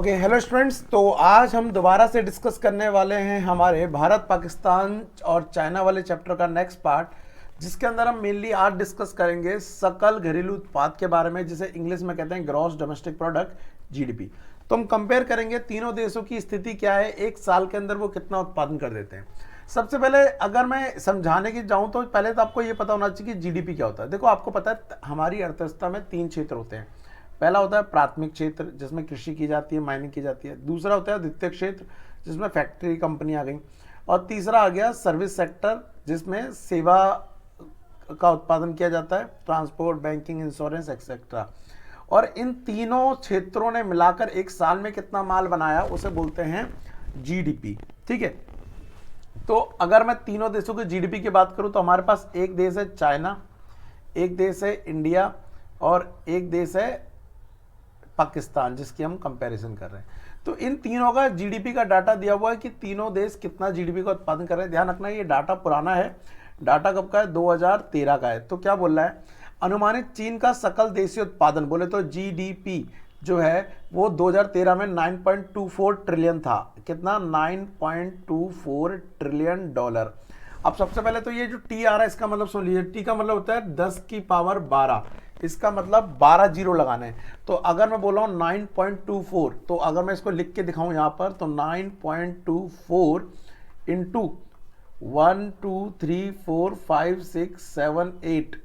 Okay hello students. तो आज हम दोबारा से डिस्कस करने वाले हैं हमारे भारत पाकिस्तान और चाइना वाले चैप्टर का नेक्स्ट पार्ट, जिसके अंदर हम मेनली आज डिस्कस करेंगे सकल घरेलू उत्पाद के बारे में, जिसे इंग्लिश में कहते हैं ग्रॉस डोमेस्टिक प्रोडक्ट जीडीपी। तो हम कंपेयर करेंगे तीनों देशों की स्थिति क्या है, एक साल के अंदर वो कितना उत्पादन कर देते हैं। सबसे पहले अगर मैं समझाने की जाऊं तो पहले तो आपको ये पता होना चाहिए कि जीडीपी क्या होता है। देखो, आपको पता है हमारी अर्थव्यवस्था में तीन क्षेत्र होते हैं। पहला होता है प्राथमिक क्षेत्र, जिसमें कृषि की जाती है, माइनिंग की जाती है। दूसरा होता है द्वितीय क्षेत्र, जिसमें फैक्ट्री कंपनी आ गई। और तीसरा आ गया सर्विस सेक्टर, जिसमें सेवा का उत्पादन किया जाता है, ट्रांसपोर्ट, बैंकिंग, इंश्योरेंस एक्सेट्रा। और इन तीनों क्षेत्रों ने मिलाकर एक साल में कितना माल बनाया उसे बोलते हैं जीडीपी। ठीक है, तो अगर मैं तीनों देशों की जीडीपी की बात करूं तो हमारे पास एक देश है चाइना, एक देश है इंडिया और एक देश है पाकिस्तान, जिसकी हम कंपैरिजन कर रहे हैं। तो इन तीनों का जीडीपी का डाटा दिया हुआ है कि तीनों देश कितना जीडीपी का उत्पादन कर रहे हैं। ध्यान रखना ये डाटा पुराना है, डाटा कब का है, 2013 का है। तो क्या बोल रहा है, अनुमानित चीन का सकल देशीय उत्पादन बोले तो जीडीपी जो है वो 2013 में 9.24 ट्रिलियन था। कितना, 9.24 ट्रिलियन डॉलर। अब सबसे पहले तो ये जो टी आ रहा है इसका मतलब सुन लीजिए, टी का मतलब होता है 10 की पावर 12, इसका मतलब 12 जीरो लगाने हैं। तो अगर मैं बोल रहा हूँ 9.24, तो अगर मैं इसको लिख के दिखाऊं यहाँ पर तो 9.24 इंटू 1 2 3 4 5 6 7 8,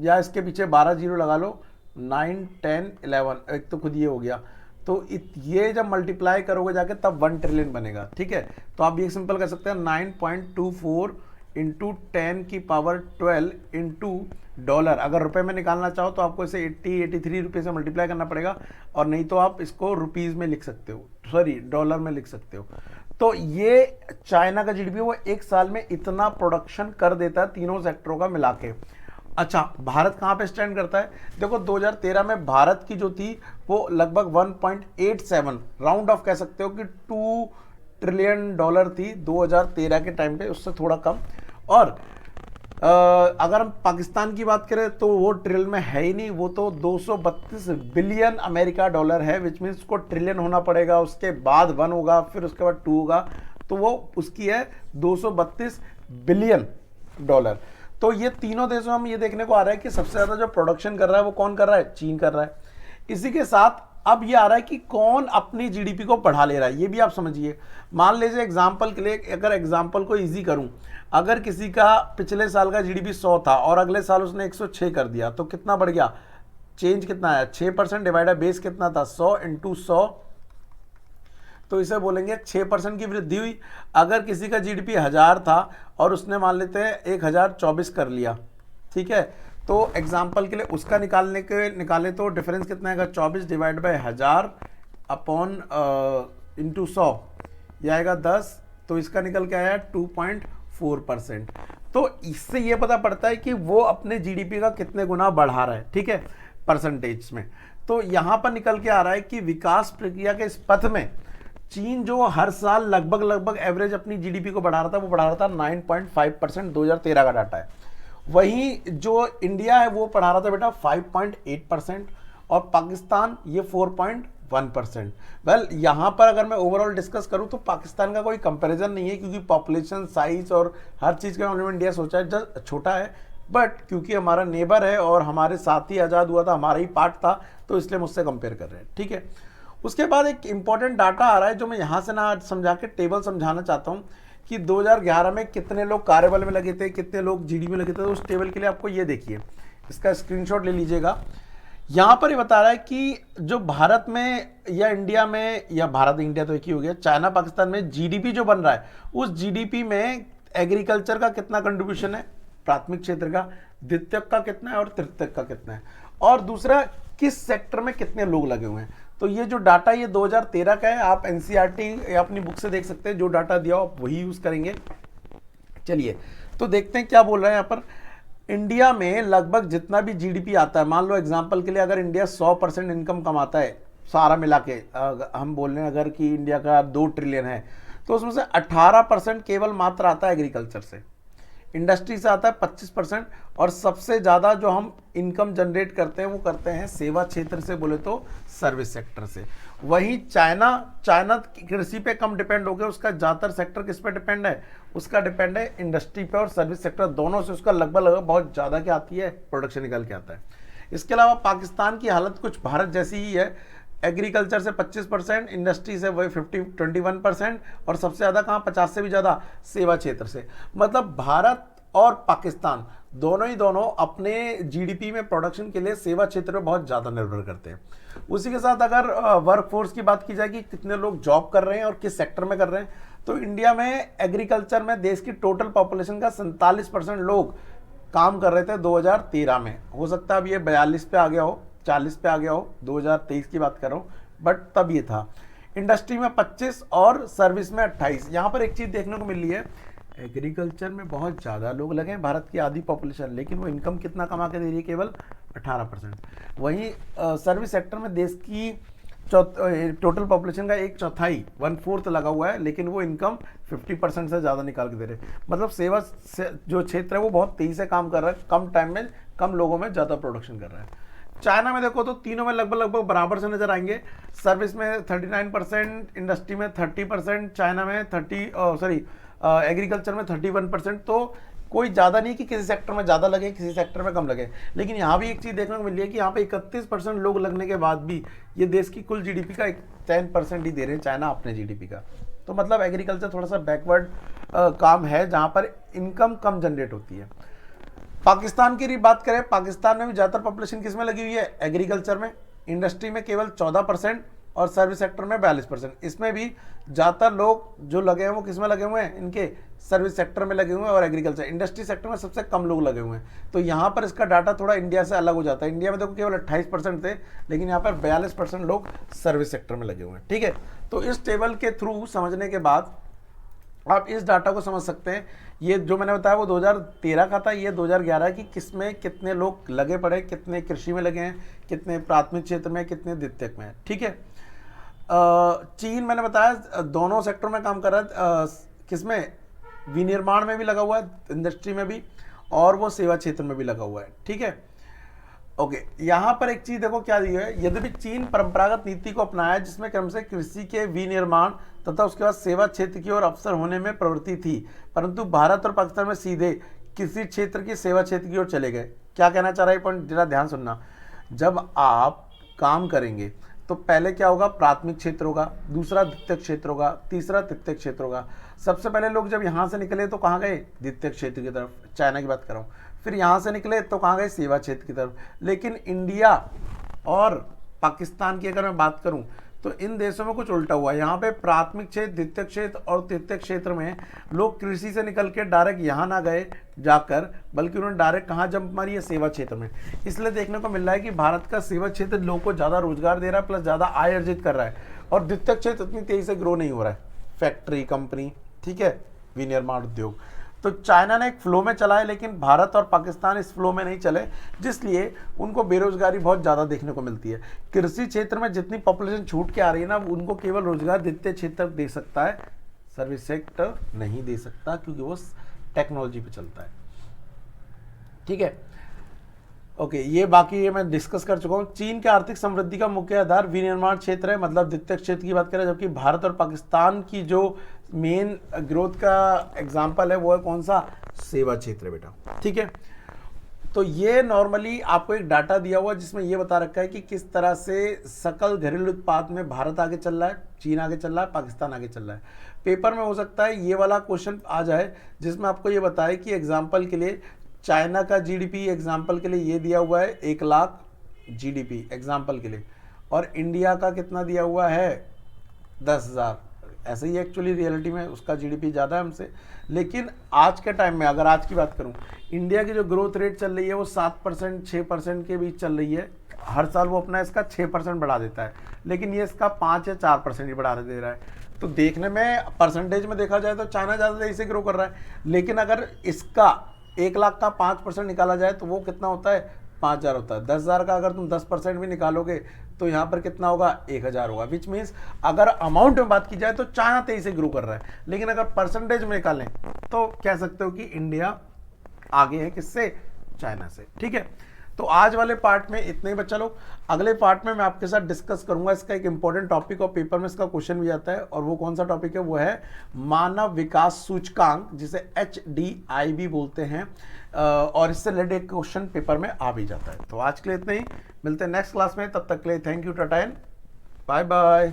या इसके पीछे 12 जीरो लगा लो, 9 10 11, एक तो खुद ये हो गया। तो ये जब मल्टीप्लाई करोगे जाके तब 1 ट्रिलियन बनेगा। ठीक है, तो आप ये सिंपल कर सकते हैं 9.24 इंटू 10 की पावर 12 इंटू डॉलर। अगर रुपए में निकालना चाहो तो आपको इसे 83 रुपये से मल्टीप्लाई करना पड़ेगा, और नहीं तो आप इसको रुपीज़ में लिख सकते हो, सॉरी डॉलर में लिख सकते हो। तो ये चाइना का जीडीपी वो एक साल में इतना प्रोडक्शन कर देता है तीनों सेक्टरों का मिला के। अच्छा, भारत कहाँ पे स्टैंड करता है? देखो 2013 में भारत की जो थी वो लगभग 1.87, राउंड ऑफ कह सकते हो कि 2 ट्रिलियन डॉलर थी 2013 के टाइम पे, उससे थोड़ा कम। और अगर हम पाकिस्तान की बात करें तो वो ट्रिलियन में है ही नहीं, वो तो 232 बिलियन अमेरिका डॉलर है, विच मीन्स उसको ट्रिलियन होना पड़ेगा, उसके बाद 1 होगा, फिर उसके बाद 2 होगा, तो वो उसकी है 232 बिलियन डॉलर। तो ये तीनों देशों में हम ये देखने को आ रहा है कि सबसे ज्यादा जो प्रोडक्शन कर रहा है वो कौन कर रहा है, चीन कर रहा है। इसी के साथ अब ये आ रहा है कि कौन अपनी जीडीपी को बढ़ा ले रहा है, ये भी आप समझिए। मान लीजिए एग्जांपल के लिए, अगर एग्जांपल को इजी करूं, अगर किसी का पिछले साल का जीडीपी 100 था और अगले साल उसने 106 कर दिया, तो कितना बढ़ गया, चेंज कितना है, 6%, डिवाइडेड बेस कितना था, 100 इंटू 100, तो इसे बोलेंगे 6% की वृद्धि हुई। अगर किसी का जीडीपी 1000 था और उसने मान लेते हैं 1024 कर लिया, ठीक है, तो एग्जाम्पल के लिए उसका निकाले तो डिफरेंस कितना आएगा, 24 डिवाइड बाई 1000 अपॉन इंटू 100, यह आएगा 10, तो इसका निकल के आया 2.4%। तो इससे ये पता पड़ता है कि वो अपने जीडीपी का कितने गुना बढ़ा रहा है, ठीक है, परसेंटेज में। तो यहां पर निकल के आ रहा है कि विकास प्रक्रिया के इस पथ में चीन जो हर साल लगभग एवरेज अपनी जीडीपी को बढ़ा रहा था, वो बढ़ा रहा था 9.5%, 2013 का डाटा है। वहीं जो इंडिया है वो बढ़ा रहा था बेटा 5.8%, और पाकिस्तान ये 4.1%। वेल, यहां पर अगर मैं ओवरऑल डिस्कस करूं तो पाकिस्तान का कोई कंपैरिजन नहीं है, क्योंकि पॉपुलेशन साइज और हर चीज के मामले में इंडिया सोचा है जस्ट छोटा है, बट क्योंकि हमारा नेबर है और हमारे साथ ही आज़ाद हुआ था, हमारा ही पार्ट था, तो इसलिए मुझसे कंपेयर कर रहे हैं। ठीक है, उसके बाद एक इंपॉर्टेंट डाटा आ रहा है जो मैं यहां से ना समझा के टेबल समझाना चाहता हूं कि 2011 में कितने लोग कार्यबल में लगे थे, कितने लोग जीडीपी में लगे थे। तो उस टेबल के लिए आपको ये देखिए, इसका स्क्रीनशॉट ले लीजिएगा। यहां पर ये बता रहा है कि जो भारत में या इंडिया में, या भारत इंडिया तो एक ही हो गया, चाइना पाकिस्तान में जीडीपी जो बन रहा है, उस जीडीपी में एग्रीकल्चर का कितना कंट्रीब्यूशन है, प्राथमिक क्षेत्र का, द्वितीयक का कितना है और तृतीयक का कितना है, और दूसरा किस सेक्टर में कितने लोग लगे हुए हैं। तो ये जो डाटा ये 2013 का है, आप एनसीईआरटी या अपनी बुक से देख सकते हैं, जो डाटा दिया हो आप वही यूज करेंगे। चलिए तो देखते हैं क्या बोल रहा है यहाँ पर। इंडिया में लगभग जितना भी जीडीपी आता है, मान लो एग्जांपल के लिए अगर इंडिया 100% इनकम कमाता है सारा मिला के, हम बोल रहे हैं अगर कि इंडिया का 2 ट्रिलियन है, तो उसमें से 18% केवल मात्र आता है एग्रीकल्चर से। इंडस्ट्री से आता है 25%, और सबसे ज़्यादा जो हम इनकम जनरेट करते हैं वो करते हैं सेवा क्षेत्र से, बोले तो सर्विस सेक्टर से। वहीं चाइना कृषि पे कम डिपेंड हो गया, उसका ज़्यादातर सेक्टर किस पे डिपेंड है, उसका डिपेंड है इंडस्ट्री पे और सर्विस सेक्टर दोनों से, उसका लगभग बहुत ज़्यादा क्या आती है, प्रोडक्शन निकल के आता है। इसके अलावा पाकिस्तान की हालत कुछ भारत जैसी ही है, एग्रीकल्चर से 25%, इंडस्ट्री से वही 21%, और सबसे ज़्यादा कहाँ, 50 से भी ज़्यादा सेवा क्षेत्र से। मतलब भारत और पाकिस्तान दोनों अपने जीडीपी में प्रोडक्शन के लिए सेवा क्षेत्र में बहुत ज़्यादा निर्भर करते हैं। उसी के साथ अगर वर्कफोर्स की बात की जाए कि कितने लोग जॉब कर रहे हैं और किस सेक्टर में कर रहे हैं, तो इंडिया में एग्रीकल्चर में देश की टोटल पॉपुलेशन का 47% लोग काम कर रहे थे 2013 में। हो सकता है अब ये 42 पे आ गया हो, 40 पे आ गया हो, 2023 की बात कर रहा हूँ, बट तब ये था। इंडस्ट्री में 25 और सर्विस में 28। यहाँ पर एक चीज़ देखने को मिल रही है, एग्रीकल्चर में बहुत ज़्यादा लोग लगे हैं, भारत की आधी पॉपुलेशन, लेकिन वो इनकम कितना कमा के दे रही है, केवल 18%। वहीं सर्विस सेक्टर में देश की टोटल पॉपुलेशन का 1/4 1/4 लगा हुआ है, लेकिन वो इनकम 50% से ज़्यादा निकाल के दे रहे हैं। मतलब सेवा से जो क्षेत्र है वो बहुत तेज़ी से काम कर रहा है, कम टाइम में कम लोगों में ज़्यादा प्रोडक्शन कर रहा है। चाइना में देखो तो तीनों में लगभग बराबर से नजर आएंगे, सर्विस में 39%, इंडस्ट्री में 30%, चाइना में एग्रीकल्चर में 31%। तो कोई ज़्यादा नहीं कि किसी सेक्टर में ज़्यादा लगे किसी सेक्टर में कम लगे। लेकिन यहाँ भी एक चीज़ देखने को मिली है कि यहाँ पे 31% लोग लगने के बाद भी ये देश की कुल जीडीपी का 10% ही दे रहे हैं चाइना अपने जीडीपी का। तो मतलब एग्रीकल्चर थोड़ा सा बैकवर्ड काम है जहाँ पर इनकम कम जनरेट होती है। पाकिस्तान की बात करें, पाकिस्तान में भी ज़्यादातर पॉपुलेशन किस में लगी हुई है, एग्रीकल्चर में। इंडस्ट्री में केवल 14% और सर्विस सेक्टर में 42%। इसमें भी ज़्यादातर लोग जो लगे हैं वो किस में लगे हुए हैं, इनके सर्विस सेक्टर में लगे हुए हैं, और एग्रीकल्चर इंडस्ट्री सेक्टर में सबसे कम लोग लगे हुए हैं। तो यहाँ पर इसका डाटा थोड़ा इंडिया से अलग हो जाता है। इंडिया में देखो केवल 28% थे, लेकिन यहाँ पर 42% लोग सर्विस सेक्टर में लगे हुए हैं। ठीक है, तो इस टेबल के थ्रू समझने के बाद आप इस डाटा को समझ सकते हैं। ये जो मैंने बताया वो 2013 का था, ये 2011 की किसमें कितने लोग लगे पड़े, कितने कृषि में लगे हैं, कितने प्राथमिक क्षेत्र में, कितने द्वितीयक में। ठीक है, चीन मैंने बताया दोनों सेक्टर में काम कर रहा है, किसमें, विनिर्माण में भी लगा हुआ है, इंडस्ट्री में भी, और वो सेवा क्षेत्र में भी लगा हुआ है। ठीक है, ओके। यहाँ पर एक चीज देखो क्या दी है, यद्यपि चीन परंपरागत नीति को अपनाया जिसमें क्रम से कृषि के विनिर्माण तथा उसके बाद सेवा क्षेत्र की ओर अवसर होने में प्रवृत्ति थी, परंतु भारत और पाकिस्तान में सीधे कृषि क्षेत्र की सेवा क्षेत्र की ओर चले गए। क्या कहना चाह रहा है पॉइंट, जरा ध्यान सुनना। जब आप काम करेंगे तो पहले क्या होगा, प्राथमिक क्षेत्र होगा, दूसरा द्वितीयक क्षेत्र होगा, तीसरा तृतीयक क्षेत्र होगा। सबसे पहले लोग जब यहाँ से निकले तो कहाँ गए, द्वितीयक क्षेत्र की तरफ, चाइना की बात कर रहा हूँ। फिर यहाँ से निकले तो कहाँ गए, सेवा क्षेत्र की तरफ। लेकिन इंडिया और पाकिस्तान की अगर मैं बात करूँ तो इन देशों में कुछ उल्टा हुआ है। यहाँ पे प्राथमिक क्षेत्र, द्वितीयक क्षेत्र और तृतीयक क्षेत्र में लोग कृषि से निकल के डायरेक्ट यहाँ ना गए जाकर, बल्कि उन्होंने डायरेक्ट कहाँ जंप मारी है, सेवा क्षेत्र में। इसलिए देखने को मिल रहा है कि भारत का सेवा क्षेत्र लोगों को ज़्यादा रोजगार दे रहा है, प्लस ज़्यादा आय अर्जित कर रहा है, और द्वितीयक क्षेत्र उतनी तेज़ी से ग्रो नहीं हो रहा है, फैक्ट्री, कंपनी, ठीक है, विनिर्माण उद्योग। तो चाइना ने एक फ्लो में चला है, लेकिन भारत और पाकिस्तान इस फ्लो में नहीं चले, जिसलिए उनको बेरोजगारी बहुत ज़्यादा देखने को मिलती है। कृषि क्षेत्र में जितनी पॉपुलेशन छूट के आ रही है ना, उनको केवल रोजगार द्वितीय क्षेत्र दे सकता है, सर्विस सेक्टर नहीं दे सकता, क्योंकि वो टेक्नोलॉजी पे चलता है। ठीक है, ओके, ये बाकी ये मैं डिस्कस कर चुका हूँ। चीन के आर्थिक समृद्धि का मुख्य आधार विनिर्माण क्षेत्र है, मतलब द्वितीयक क्षेत्र की बात करें, जबकि भारत और पाकिस्तान की जो मेन ग्रोथ का एग्जांपल है वो है कौन सा, सेवा क्षेत्र है बेटा। ठीक है, तो ये नॉर्मली आपको एक डाटा दिया हुआ जिसमें ये बता रखा है कि किस तरह से सकल घरेलू उत्पाद में भारत आगे चल रहा है, चीन आगे चल रहा है, पाकिस्तान आगे चल रहा है। पेपर में हो सकता है ये वाला क्वेश्चन आ जाए जिसमें आपको ये बताए कि एग्जाम्पल के लिए चाइना का जीडीपी एग्जाम्पल के लिए ये दिया हुआ है 1 लाख जीडीपी एग्जाम्पल के लिए, और इंडिया का कितना दिया हुआ है 10,000। ऐसे ही एक्चुअली रियलिटी में उसका जीडीपी ज़्यादा है हमसे, लेकिन आज के टाइम में अगर आज की बात करूं, इंडिया की जो ग्रोथ रेट चल रही है वो 7% 6% के बीच चल रही है। हर साल वो अपना इसका 6% बढ़ा देता है, लेकिन ये इसका 5 या 4% ही बढ़ा दे रहा है। तो देखने में परसेंटेज में देखा जाए तो चाइना ज़्यादा तेज़ी से ग्रो कर रहा है, लेकिन अगर इसका 1 लाख का 5% निकाला जाए तो वो कितना होता है, 5,000 होता है। 10,000 का अगर तुम 10% भी निकालोगे तो यहाँ पर कितना होगा, 1,000 होगा। विच मीन्स अगर अमाउंट में बात की जाए तो चाइना तेजी से ग्रो कर रहा है, लेकिन अगर परसेंटेज में निकालें तो कह सकते हो कि इंडिया आगे हैं किससे, चाइना से। ठीक है, तो आज वाले पार्ट में इतने ही बच्चा लोग। अगले पार्ट में मैं आपके साथ डिस्कस करूंगा इसका एक इंपॉर्टेंट टॉपिक, और पेपर में इसका क्वेश्चन भी आता है, और वो कौन सा टॉपिक है, वो है मानव विकास सूचकांक, जिसे HDI भी बोलते हैं, और इससे रिलेटेड एक क्वेश्चन पेपर में आ भी जाता है। तो आज के लिए इतना ही, मिलते हैं नेक्स्ट क्लास में, तब तक के लिए thank you, tata and bye bye.